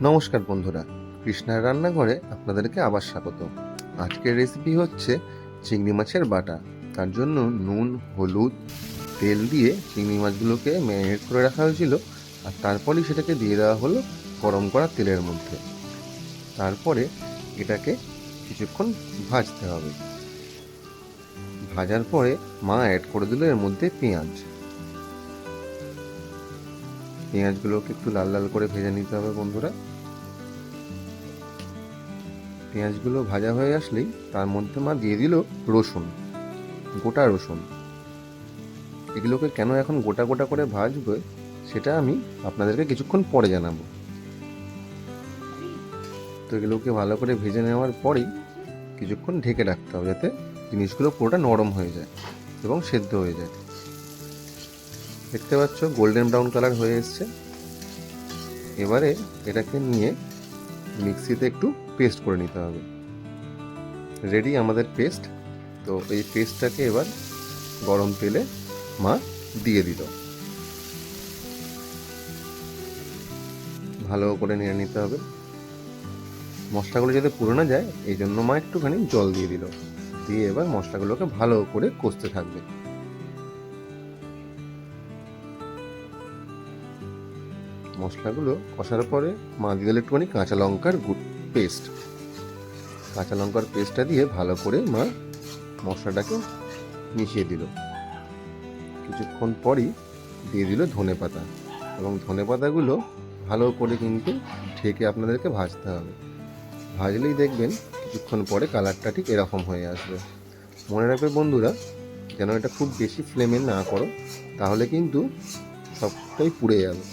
নমস্কার বন্ধুরা, কৃষ্ণার রান্নাঘরে আপনাদেরকে আবার স্বাগত। আজকের রেসিপি হচ্ছে চিংড়ি মাছের বাটা। তার জন্য নুন, হলুদ, তেল দিয়ে চিংড়ি মাছগুলোকে ম্যারিনেট করে রাখা হয়েছিল, আর তারপরেই সেটাকে দিয়ে দেওয়া হলো গরম করা তেলের মধ্যে। তারপরে এটাকে কিছুক্ষণ ভাজতে হবে। ভাজার পরে মা অ্যাড করে দিল এর মধ্যে পেঁয়াজগুলোকে একটু লাল লাল করে ভেজে নিতে হবে বন্ধুরা। পেঁয়াজগুলো ভাজা হয়ে আসলেই তার মধ্যে মা দিয়ে দিল রসুন, গোটা রসুন। এগুলোকে কেন এখন গোটা গোটা করে ভাজবে সেটা আমি আপনাদেরকে কিছুক্ষণ পরে জানাবো। তো এগুলোকে ভালো করে ভেজে নেওয়ার পরেই কিছুক্ষণ ঢেকে রাখতে হবে, যাতে জিনিসগুলো পুরোটা নরম হয়ে যায় এবং সেদ্ধ হয়ে যায়। দেখতে পাচ্ছ গোল্ডেন ব্রাউন কালার হয়ে এসছে। এবারে এটাকে নিয়ে মিক্সিতে একটু পেস্ট করে নিতে হবে। রেডি আমাদের পেস্ট। তো এই পেস্টটাকে এবার গরম তেলে মা দিয়ে দিল। ভালো করে নিয়ে নিতে হবে। মশলাগুলো যাতে পুড়ে না যায় এই জন্য মা একটুখানি জল দিয়ে দিল। দিয়ে এবার মশলাগুলোকে ভালো করে কষতে থাকবে। মশলাগুলো কষার পরে মা দিয়ে দিল একটুখানি কাঁচা লঙ্কার পেস্ট। কাঁচা লঙ্কার পেস্টটা দিয়ে ভালো করে মা মশলাটাকে মিশিয়ে দিল। কিছুক্ষণ পরই দিয়ে দিল ধনে পাতা, এবং ধনে পাতাগুলো ভালো করে কিন্তু ঢেকে আপনাদেরকে ভাজতে হবে। ভাজলেই দেখবেন কিছুক্ষণ পরে কালারটা ঠিক এরকম হয়ে আসবে। মনে রাখবে বন্ধুরা, যেন এটা খুব বেশি ফ্লেমে না করো, তাহলে কিন্তু সবটাই পুড়ে যাবে।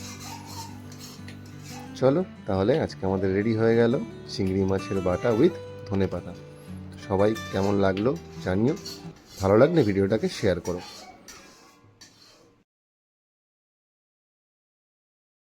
চলো তাহলে আজকে আমাদের রেডি হয়ে গেল চিংড়ি মাছের বাটা উইথ ধনে পাতা। সবাই কেমন লাগলো জানিও। ভালো লাগলে ভিডিওটাকে শেয়ার করো।